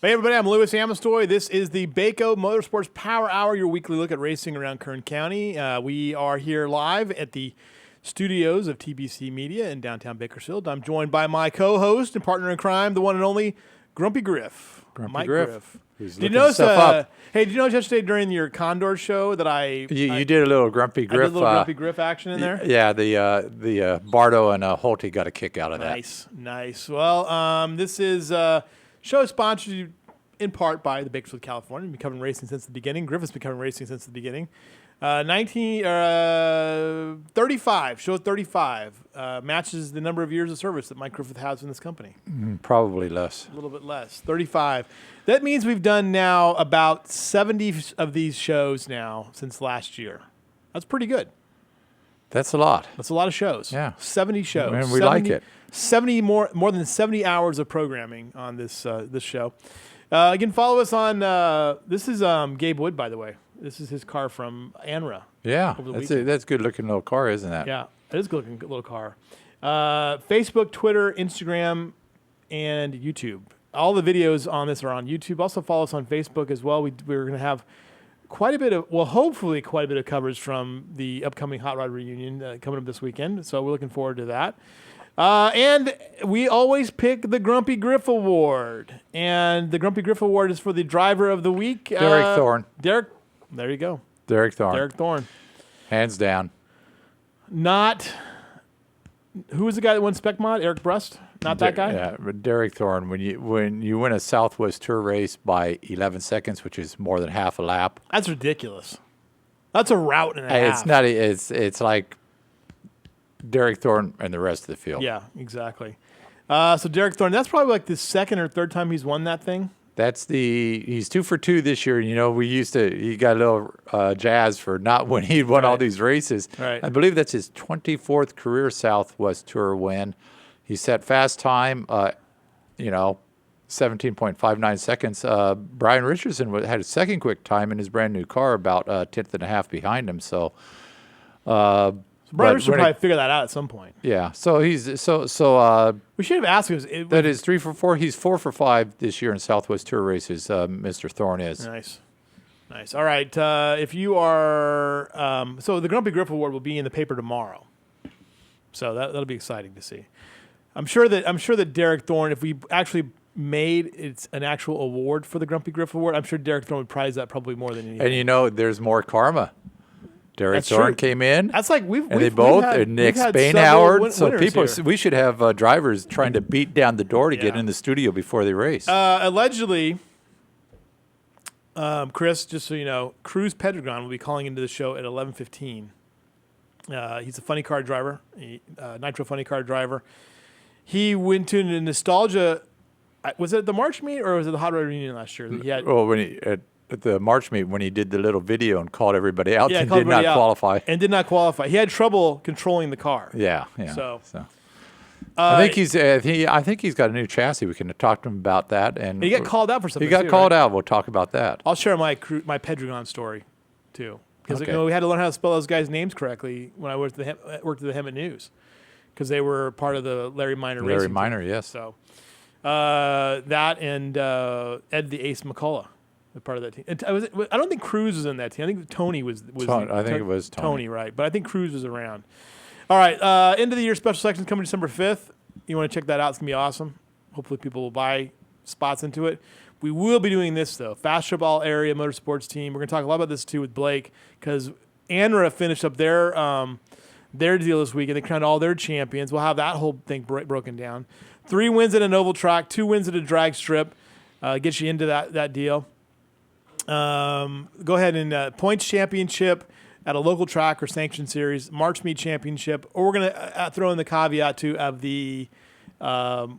Hey, everybody, I'm Louis Amestoy. This is the Baco Motorsports Power Hour, your weekly look at racing around Kern County. We are here live at the studios of TBC Media in downtown Bakersfield. I'm joined by my co-host and partner in crime, the one and only Grumpy Griff. Grumpy Griff. Did you notice, hey, did you notice yesterday during your Condor show that you did a little Grumpy Griff. I did a little Grumpy Griff action in there? Yeah, the Bardo and Holte got a kick out of that. Nice. Well, this is show sponsored in part by the Bakersfield, California. We've been covering racing since the beginning. Griff has been covering racing since the beginning. 35, show 35, matches the number of years of service that Mike Griffith has in this company. Probably less. A little bit less, 35. That means we've done now about 70 of these shows now since last year. That's pretty good. That's a lot. That's a lot of shows. Yeah. 70 shows. And we like it. 70 more than 70 hours of programming on this this show. Again, follow us on, this is Gabe Wood, by the way. This is his car from ANRA. Yeah, that's a good-looking little car, isn't that? Yeah, it is a good-looking little car. Facebook, Twitter, Instagram, and YouTube. All the videos on this are on YouTube. Also follow us on Facebook as well. We're going to have hopefully quite a bit of coverage from the upcoming Hot Rod Reunion coming up this weekend. So we're looking forward to that. And we always pick the Grumpy Griff Award. And the Grumpy Griff Award is for the driver of the week. Derek Thorne. There you go. Derek Thorne. Hands down. Who was the guy that won Spec Mod? Eric Brust? Not that guy? Yeah, but Derek Thorne. When you win a Southwest Tour race by 11 seconds, which is more than half a lap. That's ridiculous. That's a route and a half. It's not. It's like Derek Thorne and the rest of the field. Yeah, exactly. So Derek Thorne, that's probably like the second or third time he's won that thing. He's 2 for 2 this year. You know, he got a little jazz for not when he won all these races. Right. I believe that's his 24th career Southwest Tour win. He set fast time, 17.59 seconds. Brian Richardson had a second quick time in his brand new car, about a tenth and a half behind him. So, Brian Richardson probably figure that out at some point. Yeah. So he's we should have asked him. That is 3 for 4. He's 4 for 5 this year in Southwest Tour races. Mr. Thorne is nice. All right. If you are, so the Grumpy Griff Award will be in the paper tomorrow. So that'll be exciting to see. I'm sure that Derek Thorne, if we actually made it's an actual award for the Grumpy Griff Award, I'm sure Derek Thorne would prize that probably more than anything. And there's more karma. Derek Thorne came in. That's like Nick Spainhauer. So we should have drivers trying to beat down the door to get in the studio before they race. Allegedly, Chris, just so you know, Cruz Pedregon will be calling into the show at 11:15. He's a funny car driver, Nitro funny car driver. He went to a nostalgia. Was it the March meet or was it the Hot Rod Reunion last year? At the March meet when he did the little video and called everybody out and did not qualify. And did not qualify. He had trouble controlling the car. Yeah. So. I think he's got a new chassis. We can talk to him about that. And he got called out for something. He got called out. We'll talk about that. I'll share my Pedregon story too, because we had to learn how to spell those guys' names correctly when I worked at the Hemet News, because they were part of the Larry Minor racing. Larry Minor, yes. So that and Ed the Ace McCullough. Part of that team. I don't think Cruz was in that team. I think Tony was. I think it was Tony, right? But I think Cruz was around. All right, end of the year special section coming December 5th. You want to check that out? It's gonna be awesome. Hopefully, people will buy spots into it. We will be doing this though. Fast Trip All Area Motorsports team. We're gonna talk a lot about this too with Blake, because ANRA finished up their deal this week and they crowned all their champions. We'll have that whole thing broken down. 3 wins at an oval track, 2 wins at a drag strip. Gets you into that deal. Go ahead and points championship at a local track or sanctioned series, March meet championship, or we're gonna throw in the caveat too of the what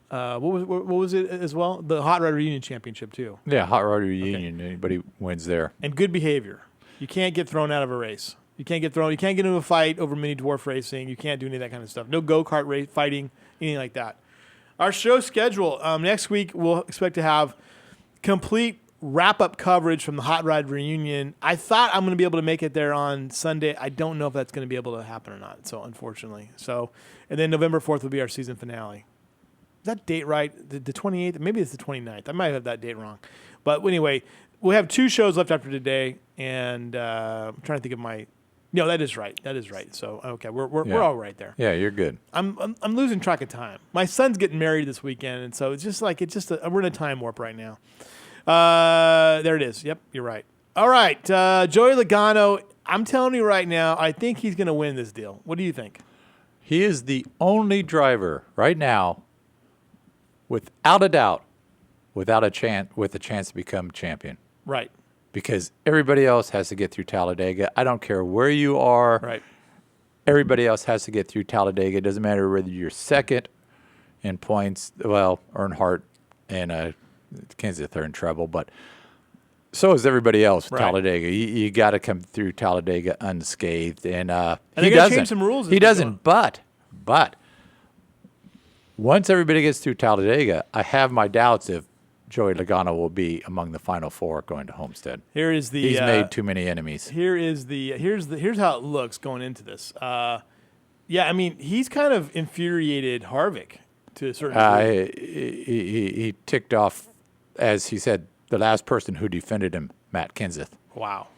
was it as well? The Hot Rod Reunion championship too. Yeah, Hot Rod Reunion. Okay. Anybody wins there. And good behavior. You can't get thrown out of a race. You can't get into a fight over mini dwarf racing. You can't do any of that kind of stuff. No go-kart race fighting, anything like that. Our show schedule next week, we'll expect to have complete wrap-up coverage from the Hot Rod Reunion. I thought I'm going to be able to make it there on Sunday. I don't know if that's going to be able to happen or not, so unfortunately. And then November 4th will be our season finale. that date right? The 28th? Maybe it's the 29th. I might have that date wrong. But anyway, we have 2 shows left after today, and I'm trying to think of my. No, that is right. That is right. So okay, we're all right there. Yeah, you're good. I'm losing track of time. My son's getting married this weekend, and so it's just we're in a time warp right now. There it is. Yep, you're right. All right, Joey Logano. I'm telling you right now, I think he's going to win this deal. What do you think? He is the only driver right now, without a doubt, with a chance to become champion. Right. Because everybody else has to get through Talladega. I don't care where you are. Right. Everybody else has to get through Talladega. It doesn't matter whether you're second in points. Well, Earnhardt and Kenseth are in trouble, but so is everybody else with Talladega. You got to come through Talladega unscathed, and he doesn't. Change some rules. He doesn't. But once everybody gets through Talladega, I have my doubts if Joey Logano will be among the final 4 going to Homestead. He's made too many enemies. Here's how it looks going into this. Yeah, I mean, he's kind of infuriated Harvick to a certain degree. He ticked off, as he said, the last person who defended him, Matt Kenseth. Wow.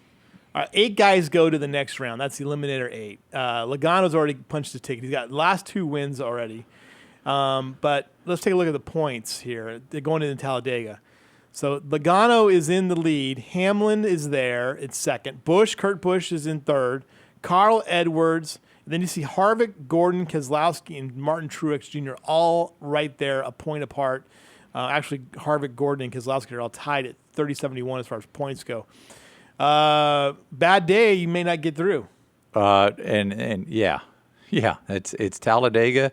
All right, 8 guys go to the next round. That's the Eliminator 8. Logano's already punched his ticket. He's got last 2 wins already. But let's take a look at the points here. They're going into Talladega. So Logano is in the lead. Hamlin is there. It's second. Kurt Busch is in third. Carl Edwards. And then you see Harvick, Gordon, Keselowski, and Martin Truex Jr. all right there, a point apart. Actually, Harvick, Gordon, and Keselowski are all tied at 30-71 as far as points go. Bad day, you may not get through. And yeah, it's Talladega.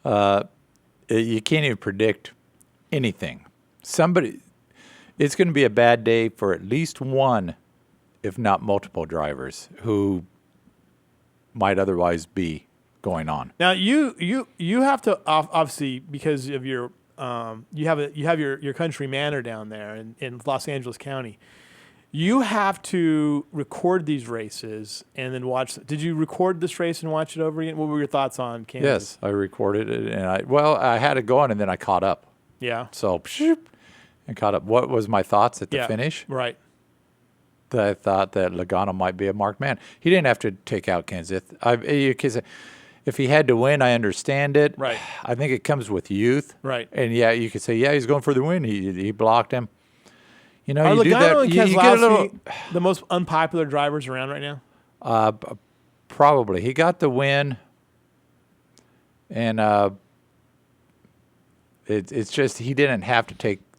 You can't even predict anything. It's going to be a bad day for at least one, if not multiple drivers who might otherwise be going on. Now you have to obviously, because of your you have your country manor down there in Los Angeles County. You have to record these races and then watch. Did you record this race and watch it over again? What were your thoughts on Kansas? Yes, I recorded it, and I had it going, and then I caught up. Yeah. So, and caught up. What was my thoughts at the finish? Right. That I thought that Logano might be a marked man. He didn't have to take out Kenseth. If he had to win, I understand it. Right. I think it comes with youth. Right. And you could say, he's going for the win. He blocked him. You know, Are you Logano do that. and You get a little. the most unpopular drivers around right now? Probably. He got the win, and it's just he didn't have to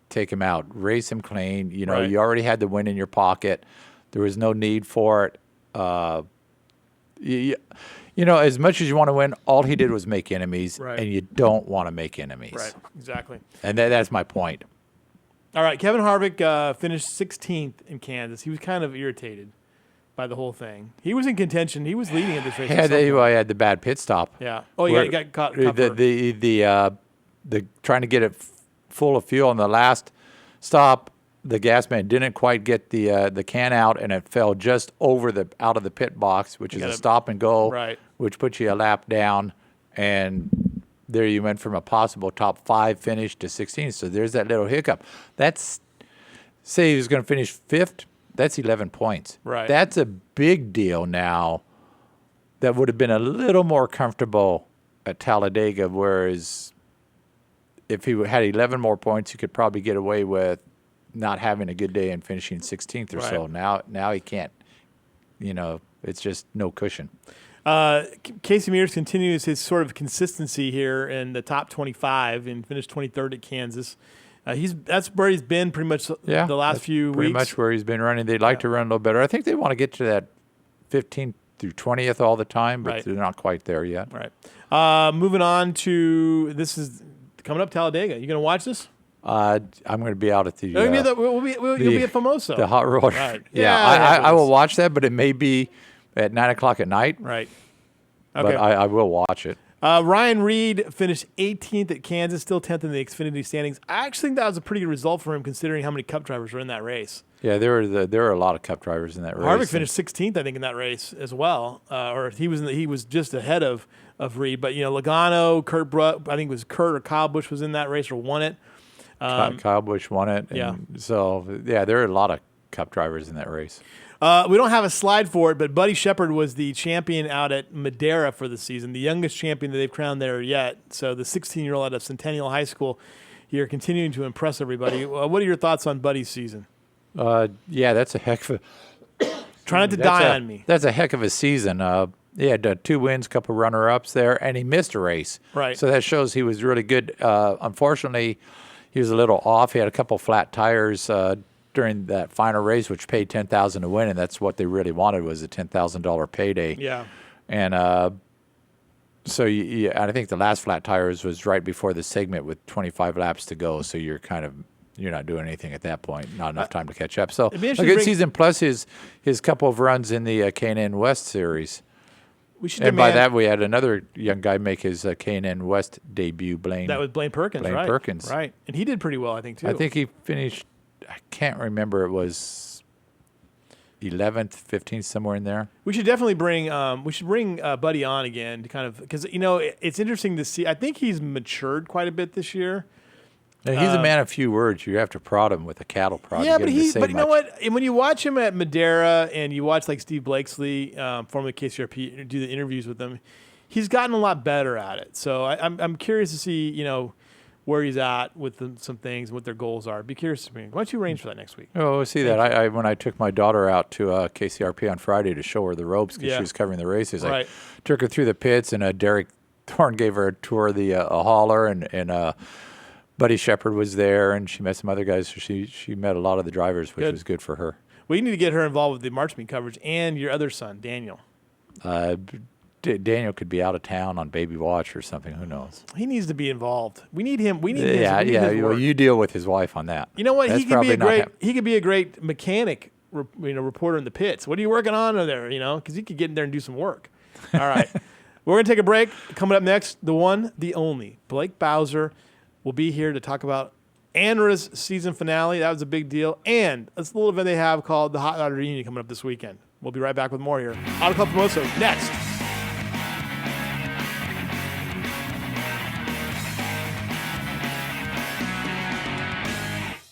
take him out, race him clean. You know, you already had the win in your pocket. There was no need for it. You know, as much as you want to win, all he did was make enemies, and you don't want to make enemies. Right, exactly. And that's my point. All right, Kevin Harvick finished 16th in Kansas. He was kind of irritated by the whole thing. He was in contention. He was leading at this race. He had the bad pit stop. Yeah. Oh, yeah, he got caught. The trying to get it full of fuel on the last stop, the gas man didn't quite get the can out, and it fell just out of the pit box, which is a stop and go, which puts you a lap down, and there you went from a possible top 5 finish to 16. So there's that little hiccup. Say he was going to finish 5th. That's 11 points. Right. That's a big deal now. That would have been a little more comfortable at Talladega, whereas if he had 11 more points, he could probably get away with not having a good day and finishing 16th or so. Now he can't. You know, it's just no cushion. Casey Mears continues his sort of consistency here in the top 25 and finished 23rd at Kansas. That's where he's been pretty much the last few weeks. Pretty much where he's been running. They'd like to run a little better. I think they want to get to that 15th through 20th all the time, but they're not quite there yet. Right. Moving on to this is coming up Talladega. You going to watch this? I'm going to be out at the. You'll be at Famoso. The hot rod. Right. Yeah, I will watch that, but it may be at 9:00 at night. Right. Okay. But I will watch it. Ryan Reed finished 18th at Kansas, still 10th in the Xfinity standings. I actually think that was a pretty good result for him, considering how many Cup drivers were in that race. Yeah, there are a lot of Cup drivers in that race. Harvick finished 16th, I think, in that race as well, or he was just ahead of Reed. But Logano, I think it was Kurt or Kyle Busch was in that race or won it. Kyle Busch won it. And yeah. So there are a lot of Cup drivers in that race. We don't have a slide for it, but Buddy Shepard was the champion out at Madeira for the season, the youngest champion that they've crowned there yet. So the 16-year-old out of Centennial High School here continuing to impress everybody. What are your thoughts on Buddy's season? Yeah, that's a heck of a... Try not to die on me. That's a heck of a season. He had 2 wins, couple runner-ups there, and he missed a race. Right. So that shows he was really good. Unfortunately, he was a little off. He had a couple flat tires during that final race, which paid $10,000 to win, and that's what they really wanted was a $10,000 payday. Yeah. And so I think the last flat tires was right before the segment with 25 laps to go. So you're not doing anything at that point. Not enough time to catch up. So a good season plus his couple of runs in the K&N West series. By that we had another young guy make his K&N West debut. That was Blaine Perkins. Blaine Perkins, right? And he did pretty well, I think, too. I think he finished. I can't remember. It was 11th, 15th, somewhere in there. We should definitely bring Buddy on again to kind of because it's interesting to see. I think he's matured quite a bit this year. Now, he's a man of few words. You have to prod him with a cattle prod. Yeah, but you know what? And when you watch him at Madeira and you watch like Steve Blakesley, formerly KCRP, do the interviews with him, he's gotten a lot better at it. So I'm curious to see where he's at with some things and what their goals are. Be curious to me. Why don't you arrange for that next week? Oh, we'll see that. I when I took my daughter out to KCRP on Friday to show her the ropes because she was covering the races, I took her through the pits and Derek Thorne gave her a tour of the hauler and Buddy Shepard was there and she met some other guys. So she met a lot of the drivers, which was good for her. We need to get her involved with the March meet coverage and your other son, Daniel. Daniel could be out of town on baby watch or something. Who knows? He needs to be involved. We need him. We need his work. You deal with his wife on that. You know what? He could be a great mechanic. Reporter in the pits. What are you working on over there? Because he could get in there and do some work. All right, we're gonna take a break. Coming up next, the one, the only, Blake Bowser will be here to talk about ANRA's season finale. That was a big deal, and a little event they have called the Hot Rod Reunion coming up this weekend. We'll be right back with more here. Auto Club Famoso next.